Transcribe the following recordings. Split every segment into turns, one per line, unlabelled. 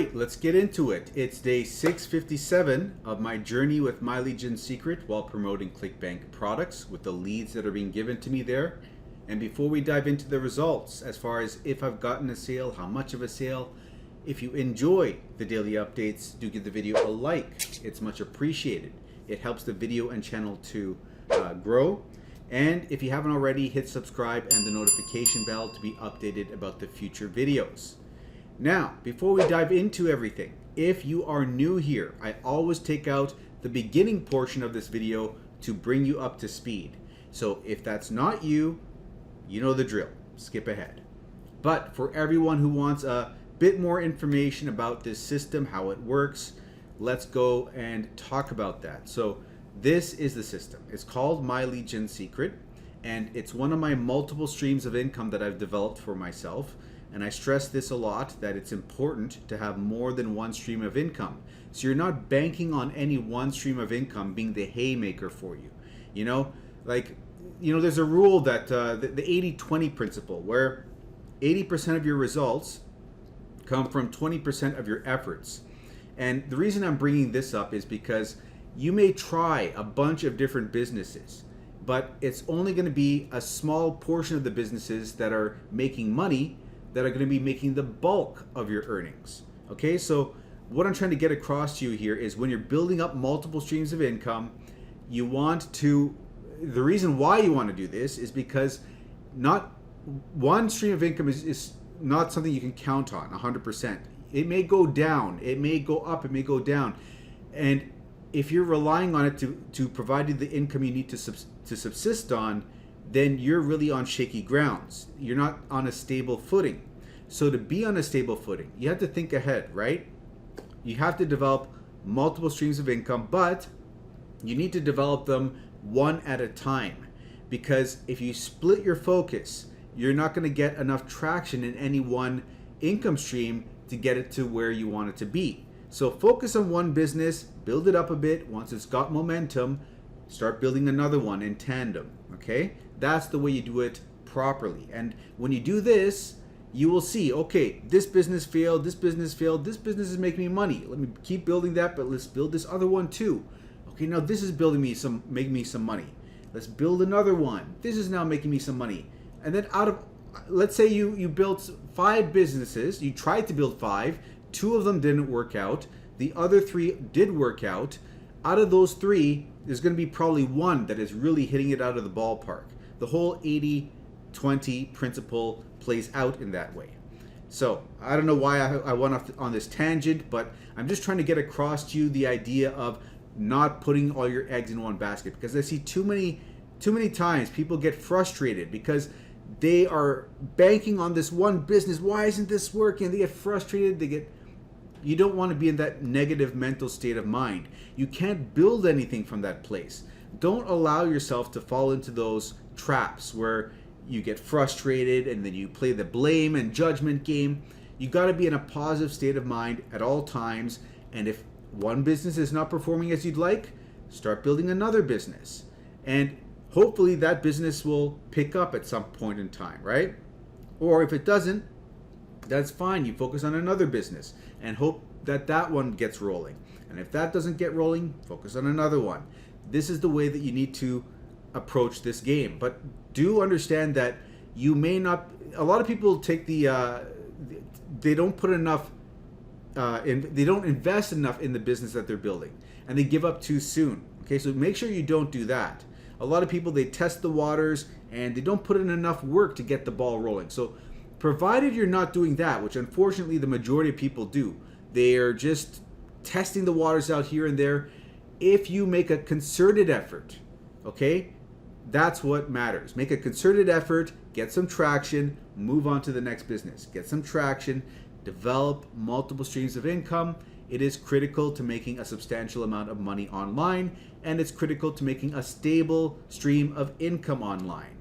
right, let's get into it. It's day 657 of my journey with My Lead Gen Secret while promoting Clickbank products with the leads that are being given to me there. And before we dive into the results, as far as if I've gotten a sale, how much of a sale, if you enjoy the daily updates, do give the video a like. It's much appreciated. It helps the video and channel to grow. And if you haven't already, hit subscribe and the notification bell to be updated about the future videos. Now, before we dive into everything, if you are new here, I always take out the beginning portion of this video to bring you up to speed. So if that's not you, you know the drill. Skip ahead. But for everyone who wants a bit more information about this system, how it works, let's go and talk about that. So this is the system. It's called My Lead Gen Secret, and it's one of my multiple streams of income that I've developed for myself. And I stress this a lot, that it's important to have more than one stream of income. So you're not banking on any one stream of income being the haymaker for you. You know, there's a rule that the 80-20 principle, where 80% of your results come from 20% of your efforts. And the reason I'm bringing this up is because you may try a bunch of different businesses, but it's only going to be a small portion of the businesses that are making money that are going to be making the bulk of your earnings. Okay, so what I'm trying to get across to you here is when you're building up multiple streams of income, you want to, the reason why you want to do this is because not one stream of income is not something you can count on 100%. It may go down, it may go up, it may go down. And if you're relying on it to provide you the income you need to subsist on, then you're really on shaky grounds. You're not on a stable footing. So to be on a stable footing, you have to think ahead, right? You have to develop multiple streams of income, but you need to develop them one at a time. Because if you split your focus, you're not going to get enough traction in any one income stream to get it to where you want it to be. So focus on one business, build it up a bit. Once it's got momentum, start building another one in tandem, okay? That's the way you do it properly. And when you do this, you will see, okay, this business failed, this business failed, this business is making me money. Let me keep building that, but let's build this other one too. Okay, now this is making me some money. Let's build another one. This is now making me some money. And then out of, let's say you built 5 businesses, you tried to build 5, 2 of them didn't work out, the other 3 did work out. Out of those 3, there's going to be probably 1 that is really hitting it out of the ballpark. The whole 80-20 principle plays out in that way. So I don't know why I went off on this tangent, but I'm just trying to get across to you the idea of not putting all your eggs in one basket, because I see too many times people get frustrated because they are banking on this one business. Why isn't this working? They get frustrated. You don't want to be in that negative mental state of mind. You can't build anything from that place. Don't allow yourself to fall into those traps where you get frustrated and then you play the blame and judgment game. You got to be in a positive state of mind at all times. And if one business is not performing as you'd like, start building another business. And hopefully that business will pick up at some point in time, right? Or if it doesn't, that's fine. You focus on another business and hope that that one gets rolling. And if that doesn't get rolling, focus on another one. This is the way that you need to approach this game. But do understand that you may not, a lot of people take they don't put enough, they don't invest enough in the business that they're building, and they give up too soon. Okay, so make sure you don't do that. A lot of people, they test the waters and they don't put in enough work to get the ball rolling. So provided you're not doing that, which unfortunately the majority of people do, they are just testing the waters out here and there. If you make a concerted effort, okay, that's what matters. Make a concerted effort, get some traction, move on to the next business. Get some traction, develop multiple streams of income. It is critical to making a substantial amount of money online, and it's critical to making a stable stream of income online.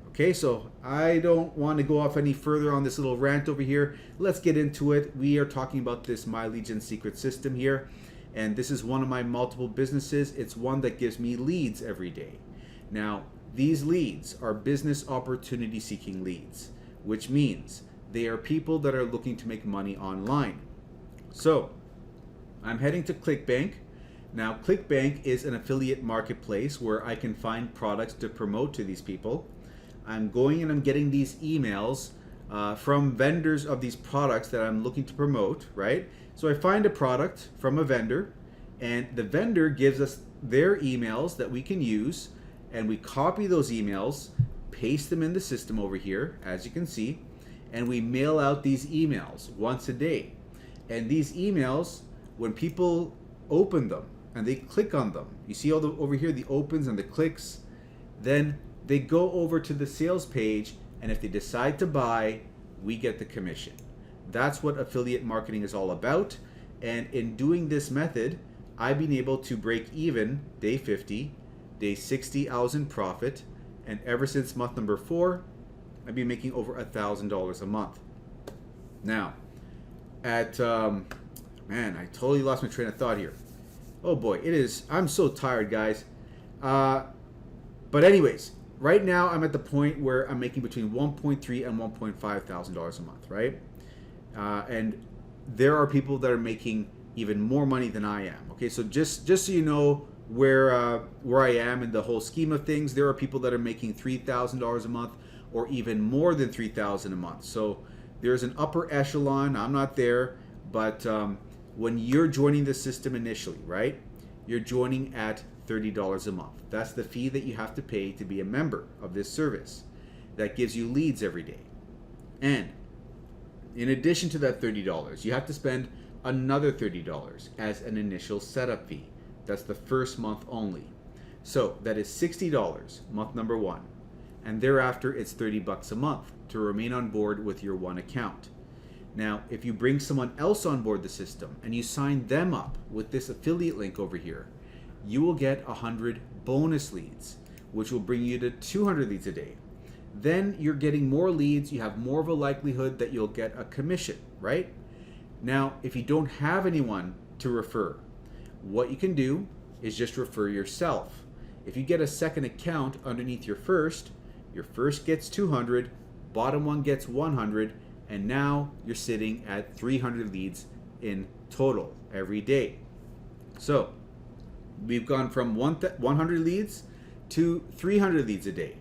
Okay, so I don't want to go off any further on this little rant over here. Let's get into it. We are talking about this My Lead Gen Secret system here, and this is one of my multiple businesses. It's one that gives me leads every day. Now, these leads are business opportunity seeking leads, which means they are people that are looking to make money online. So I'm heading to Clickbank. Now, Clickbank is an affiliate marketplace where I can find products to promote to these people. I'm going and I'm getting these emails from vendors of these products that I'm looking to promote, right? So I find a product from a vendor, and the vendor gives us their emails that we can use, and we copy those emails, paste them in the system over here, as you can see, and we mail out these emails once a day. And these emails, when people open them and they click on them, you see all the over here, the opens and the clicks, then they go over to the sales page, and if they decide to buy, we get the commission. That's what affiliate marketing is all about. And in doing this method, I've been able to break even day 50, day 60 I was in profit, and ever since month number 4, I've been making over $1,000 a month. Now, at man, I totally lost my train of thought here. Oh boy, it is. I'm so tired, guys. But anyways, right now I'm at the point where I'm making between $1.3 and $1.5 thousand a month, right? And there are people that are making even more money than I am. Okay, so just so you know where I am in the whole scheme of things, there are people that are making $3,000 a month or even more than $3,000 a month. So there's an upper echelon. I'm not there, but when you're joining the system initially, right? You're joining at $30 a month. That's the fee that you have to pay to be a member of this service. That gives you leads every day. And in addition to that $30, you have to spend another $30 as an initial setup fee. That's the first month only. So that is $60 month number 1. And thereafter it's $30 a month to remain on board with your one account. Now, if you bring someone else on board the system and you sign them up with this affiliate link over here, you will get 100 bonus leads, which will bring you to 200 leads a day. Then you're getting more leads, you have more of a likelihood that you'll get a commission, right? Now, if you don't have anyone to refer, what you can do is just refer yourself. If you get a second account underneath your first gets 200, bottom one gets 100, and now you're sitting at 300 leads in total every day. So we've gone from 100 leads to 300 leads a day.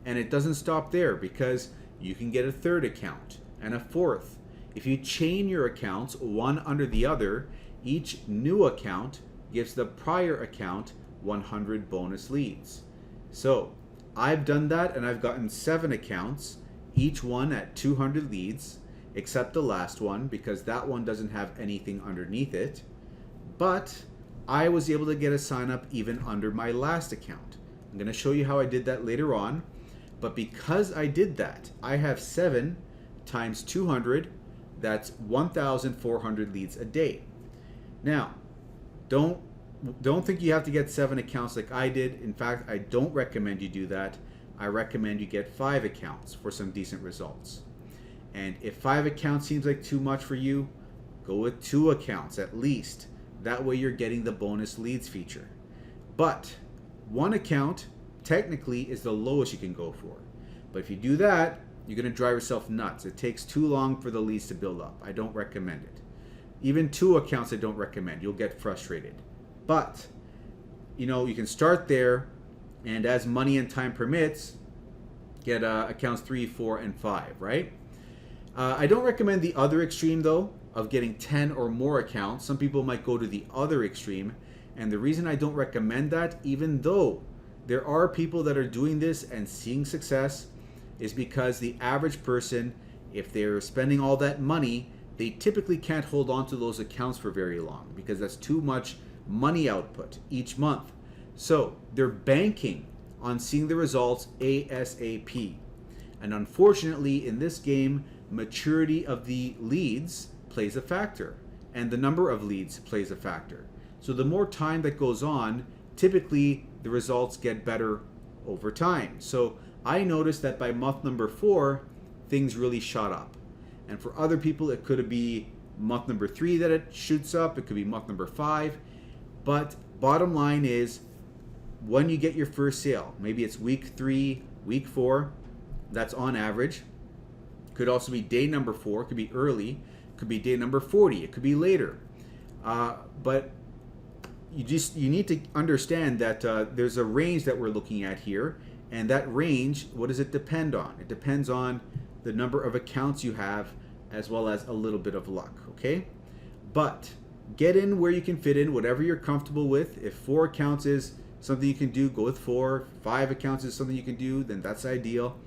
And it doesn't stop there, because you can get a third account and a fourth. If you chain your accounts one under the other, each new account gives the prior account 100 bonus leads. So I've done that, and I've gotten 7 accounts, each one at 200 leads, except the last one, because that one doesn't have anything underneath it. But I was able to get a sign up even under my last account. I'm going to show you how I did that later on. But because I did that, I have 7 times 200, that's 1,400 leads a day. Now, don't think you have to get 7 accounts like I did. In fact, I don't recommend you do that. I recommend you get 5 accounts for some decent results. And if 5 accounts seems like too much for you, go with 2 accounts at least. That way you're getting the bonus leads feature. But 1 account technically is the lowest you can go for. But if you do that, you're going to drive yourself nuts. It takes too long for the leads to build up. I don't recommend it. Even 2 accounts I don't recommend. You'll get frustrated. But, you know, you can start there, and as money and time permits, get accounts 3, 4, and 5, right? I don't recommend the other extreme, though, of getting 10 or more accounts. Some people might go to the other extreme. And the reason I don't recommend that, even though there are people that are doing this and seeing success, is because the average person, if they're spending all that money, they typically can't hold on to those accounts for very long, because that's too much money output each month. So they're banking on seeing the results ASAP. And unfortunately, in this game, maturity of the leads plays a factor, and the number of leads plays a factor. So the more time that goes on, typically the results get better over time. So I noticed that by month number 4, things really shot up. And for other people, it could be month number 3 that it shoots up. It could be month number 5. But bottom line is, when you get your first sale, maybe it's week 3, week 4, that's on average. Could also be day number 4, could be early, could be day number 40, it could be later. But you need to understand that there's a range that we're looking at here, and that range, what does it depend on? It depends on the number of accounts you have, as well as a little bit of luck, okay? But get in where you can fit in, whatever you're comfortable with. If 4 accounts is something you can do, go with 4. 5 accounts is something you can do, then that's ideal.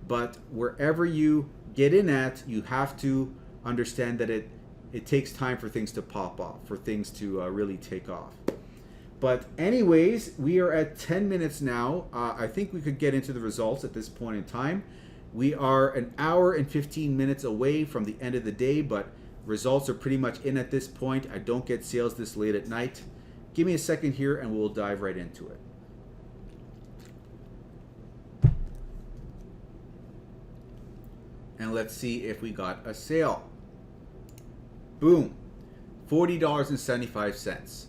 But wherever you get in at, you have to understand that it takes time for things to pop off, for things to really take off. But anyways, we are at 10 minutes now. I think we could get into the results at this point in time. We are an hour and 15 minutes away from the end of the day, but results are pretty much in at this point. I don't get sales this late at night. Give me a second here and we'll dive right into it. And let's see if we got a sale. Boom, $40.75.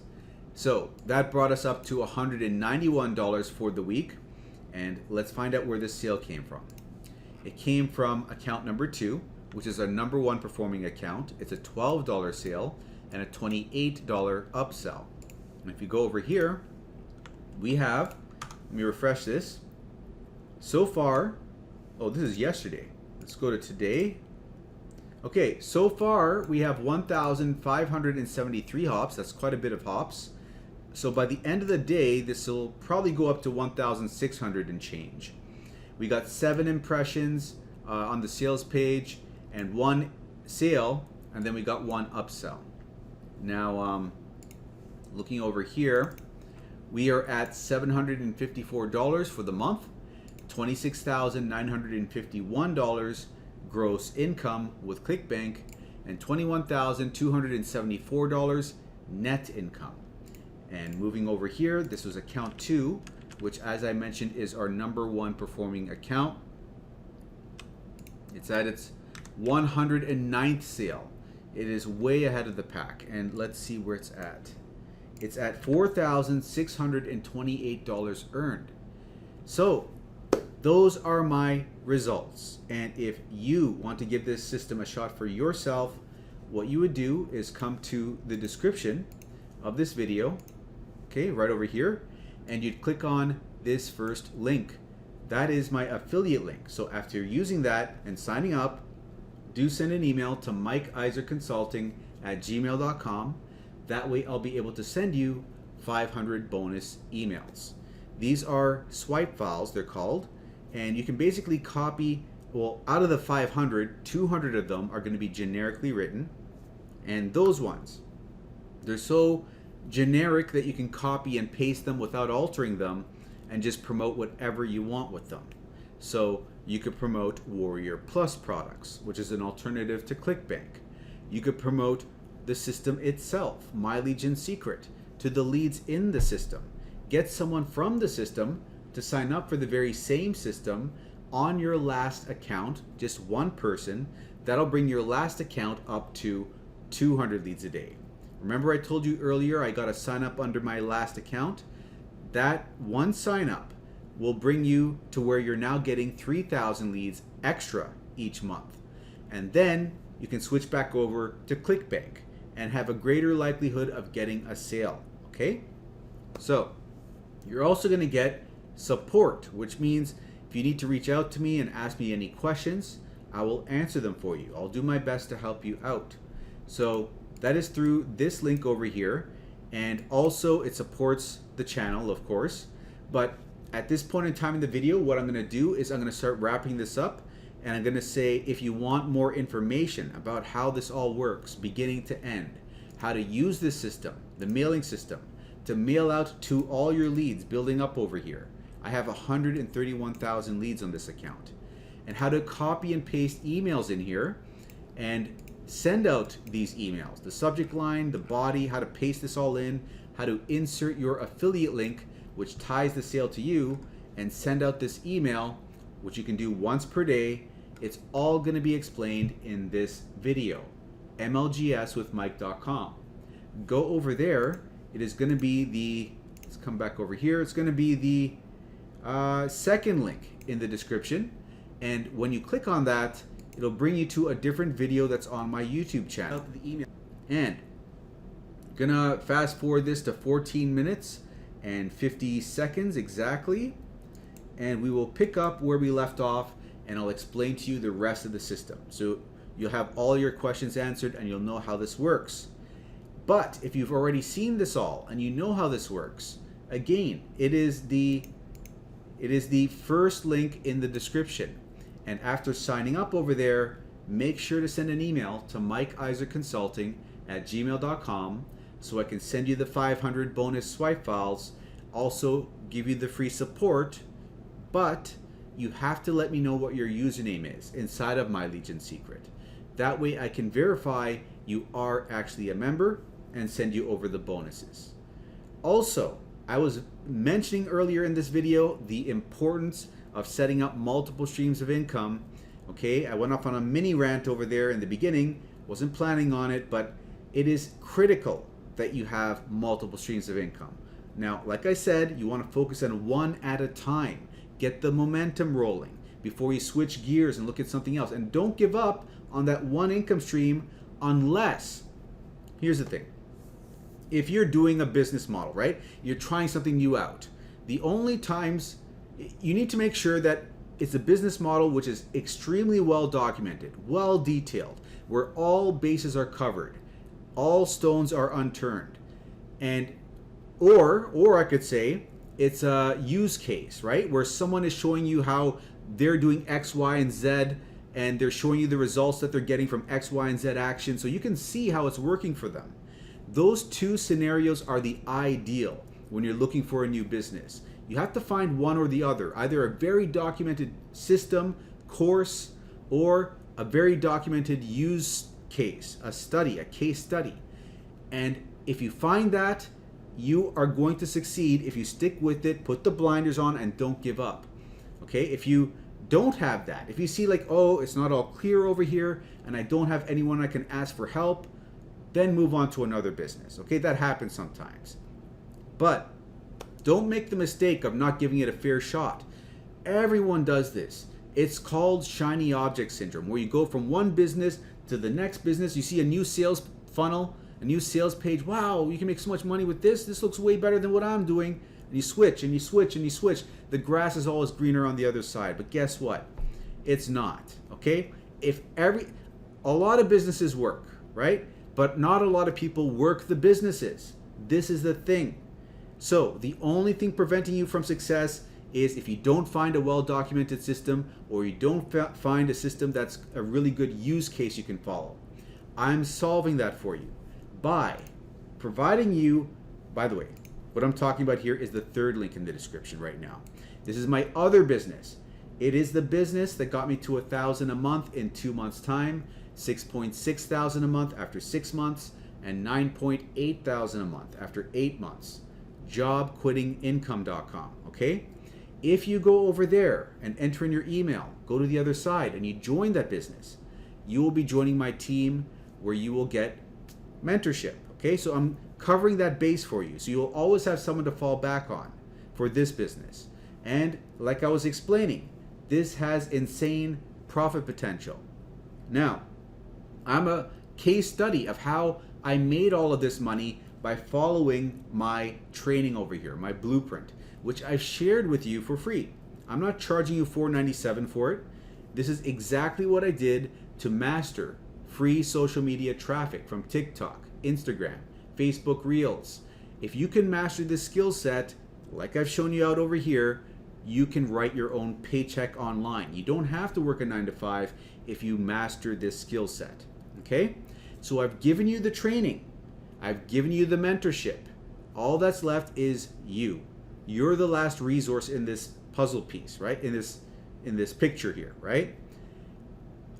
So that brought us up to $191 for the week. And let's find out where this sale came from. It came from account number 2, which is our number 1 performing account. It's a $12 sale and a $28 upsell. And if you go over here, we have, let me refresh this. So far, oh, this is yesterday. Let's go to today. Okay, so far we have 1,573 hops. That's quite a bit of hops. So by the end of the day, this will probably go up to 1,600 and change. We got 7 impressions on the sales page and 1 sale, and then we got 1 upsell. Now, looking over here, we are at $754 for the month, $26,951 gross income with Clickbank, and $21,274 net income. And moving over here, this was account 2, which, as I mentioned, is our number 1 performing account. It's at its 109th sale. It is way ahead of the pack, and let's see where it's at. It's at $4,628 earned. So those are my results, and if you want to give this system a shot for yourself, what you would do is come to the description of this video, okay, right over here, and you'd click on this first link. That is my affiliate link. So after using that and signing up, do send an email to mikeiserconsulting@gmail.com. That way I'll be able to send you 500 bonus emails. These are swipe files, they're called, and you can basically copy, well, out of the 500, 200 of them are going to be generically written, and those ones, they're so generic that you can copy and paste them without altering them and just promote whatever you want with them. So you could promote Warrior Plus products, which is an alternative to Clickbank. You could promote the system itself, My Legion Secret, to the leads in the system. Get someone from the system to sign up for the very same system on your last account, just one person. That'll bring your last account up to 200 leads a day. Remember I told you earlier I got to sign up under my last account? That one sign up will bring you to where you're now getting 3,000 leads extra each month. And then you can switch back over to Clickbank and have a greater likelihood of getting a sale, okay? So you're also going to get support, which means if you need to reach out to me and ask me any questions, I will answer them for you. I'll do my best to help you out. So that is through this link over here, and also it supports the channel, of course. But at this point in time in the video, what I'm going to do is I'm going to start wrapping this up, and I'm going to say if you want more information about how this all works, beginning to end, how to use this system, the mailing system, to mail out to all your leads building up over here. I have 131,000 leads on this account. And how to copy and paste emails in here and send out these emails. The subject line, the body, how to paste this all in, how to insert your affiliate link, which ties the sale to you, and send out this email, which you can do once per day. It's all going to be explained in this video, MLGSwithmike.com. Go over there. It is going to be the, let's come back over here. It's going to be the second link in the description. And when you click on that, it'll bring you to a different video that's on my YouTube channel. And gonna fast forward this to 14 minutes and 50 seconds exactly, and we will pick up where we left off, and I'll explain to you the rest of the system. So you'll have all your questions answered and you'll know how this works. But if you've already seen this all and you know how this works, again, it is the first link in the description. And after signing up over there, make sure to send an email to mikeiserconsulting@gmail.com so I can send you the 500 bonus swipe files, also give you the free support, but you have to let me know what your username is inside of My Legion Secret. That way I can verify you are actually a member and send you over the bonuses. Also, I was mentioning earlier in this video the importance of setting up multiple streams of income. Okay, I went off on a mini rant over there in the beginning, wasn't planning on it, but it is critical that you have multiple streams of income. Now, like I said, you want to focus on one at a time. Get the momentum rolling before you switch gears and look at something else. And don't give up on that one income stream unless, here's the thing, if you're doing a business model, right? You're trying something new out. The only times you need to make sure that it's a business model which is extremely well documented, well detailed, where all bases are covered, all stones are unturned. And or I could say it's a use case, right? Where someone is showing you how they're doing X, Y, and Z, and they're showing you the results that they're getting from X, Y, and Z action, so you can see how it's working for them. Those two scenarios are the ideal when you're looking for a new business. You have to find one or the other, either a very documented system, course, or a very documented use case, a case study. And if you find that, you are going to succeed if you stick with it, put the blinders on, and don't give up. Okay, if you don't have that, if you see like, oh, it's not all clear over here, and I don't have anyone I can ask for help, then move on to another business. Okay, that happens sometimes. But don't make the mistake of not giving it a fair shot. Everyone does this. It's called shiny object syndrome, where you go from one business to the next business. You see a new sales funnel, a new sales page. Wow, you can make so much money with this. This looks way better than what I'm doing. And you switch and you switch and you switch. The grass is always greener on the other side. But guess what? It's not. Okay? A lot of businesses work, right? But not a lot of people work the businesses. This is the thing. So the only thing preventing you from success is if you don't find a well-documented system, or you don't find a system that's a really good use case you can follow. I'm solving that for you by providing you, by the way, what I'm talking about here is the third link in the description right now. This is my other business. It is the business that got me to $1,000 a month in 2 months' time, 6.6 thousand a month after 6 months, and 9.8 thousand a month after 8 months. Jobquittingincome.com. Okay? If you go over there and enter in your email, go to the other side, and you join that business, you will be joining my team where you will get mentorship. Okay? So I'm covering that base for you. So you'll always have someone to fall back on for this business. And like I was explaining, this has insane profit potential. Now, I'm a case study of how I made all of this money by following my training over here, my blueprint, which I've shared with you for free. I'm not charging you $4.97 for it. This is exactly what I did to master free social media traffic from TikTok, Instagram, Facebook Reels. If you can master this skill set, like I've shown you out over here, you can write your own paycheck online. You don't have to work a 9 to 5 if you master this skill set. Okay? So I've given you the training. I've given you the mentorship. All that's left is you. You're the last resource in this puzzle piece, right? In this picture here, right?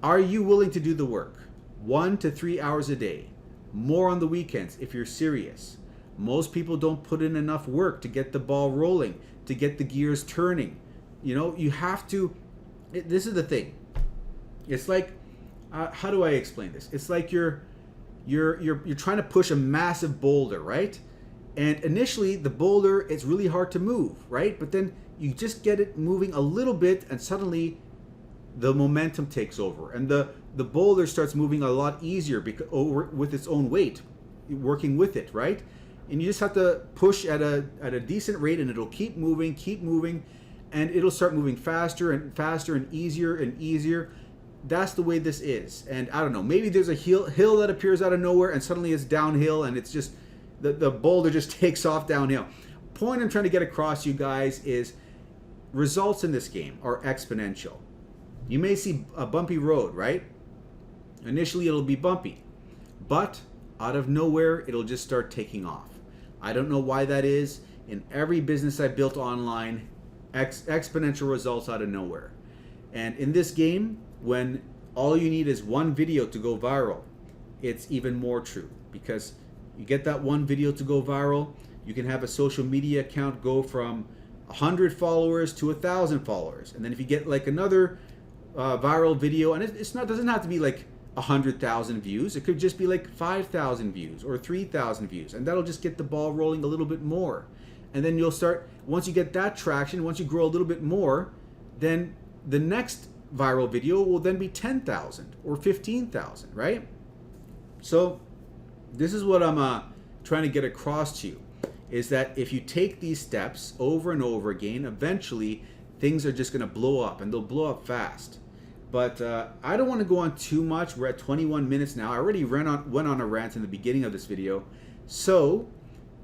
Are you willing to do the work? 1 to 3 hours a day. More on the weekends if you're serious. Most people don't put in enough work to get the ball rolling, to get the gears turning. You know, you have to, this is the thing. It's like, how do I explain this? It's like you're trying to push a massive boulder, right? And initially the boulder, it's really hard to move, right? But then you just get it moving a little bit and suddenly the momentum takes over, and the boulder starts moving a lot easier because with its own weight, working with it, right? And you just have to push at a decent rate, and it'll keep moving, and it'll start moving faster and faster and easier. That's the way this is. And I don't know, maybe there's a hill that appears out of nowhere, and suddenly it's downhill, and it's just the boulder just takes off downhill. Point I'm trying to get across to you guys is results in this game are exponential. You may see a bumpy road, right? Initially it'll be bumpy, but out of nowhere it'll just start taking off. I don't know why that is. In every business I built online, exponential results out of nowhere. And in this game, when all you need is one video to go viral, it's even more true, because you get that one video to go viral, you can have a social media account go from 100 followers to 1,000 followers. And then if you get like another viral video, and doesn't have to be like 100,000 views, it could just be like 5,000 views or 3,000 views, and that'll just get the ball rolling a little bit more. And then you'll start, once you get that traction, once you grow a little bit more, then the next viral video will then be 10,000 or 15,000, right? So this is what I'm trying to get across to you, is that if you take these steps over and over again, eventually things are just going to blow up, and they'll blow up fast. But I don't want to go on too much. We're at 21 minutes now. I already went on a rant in the beginning of this video. So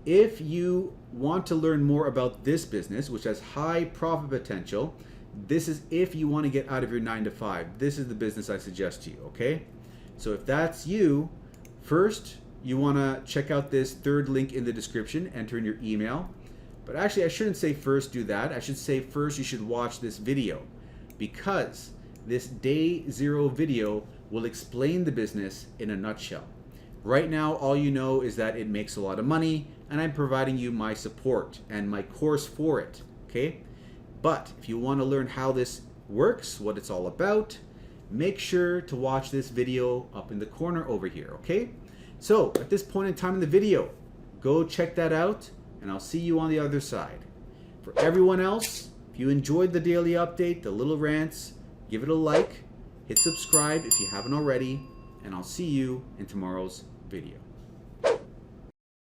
if you want to learn more about this business, which has high profit potential, this is if you want to get out of your 9-to-5. This is the business I suggest to you, okay? So if that's you, first you want to check out this third link in the description, enter in your email. But actually, I shouldn't say first do that. I should say first you should watch this video, because this day 0 video will explain the business in a nutshell. Right now, all you know is that it makes a lot of money, and I'm providing you my support and my course for it, okay? But if you want to learn how this works, what it's all about, make sure to watch this video up in the corner over here, okay? So at this point in time in the video, go check that out, and I'll see you on the other side. For everyone else, if you enjoyed the daily update, the little rants, give it a like, hit subscribe if you haven't already, and I'll see you in tomorrow's video.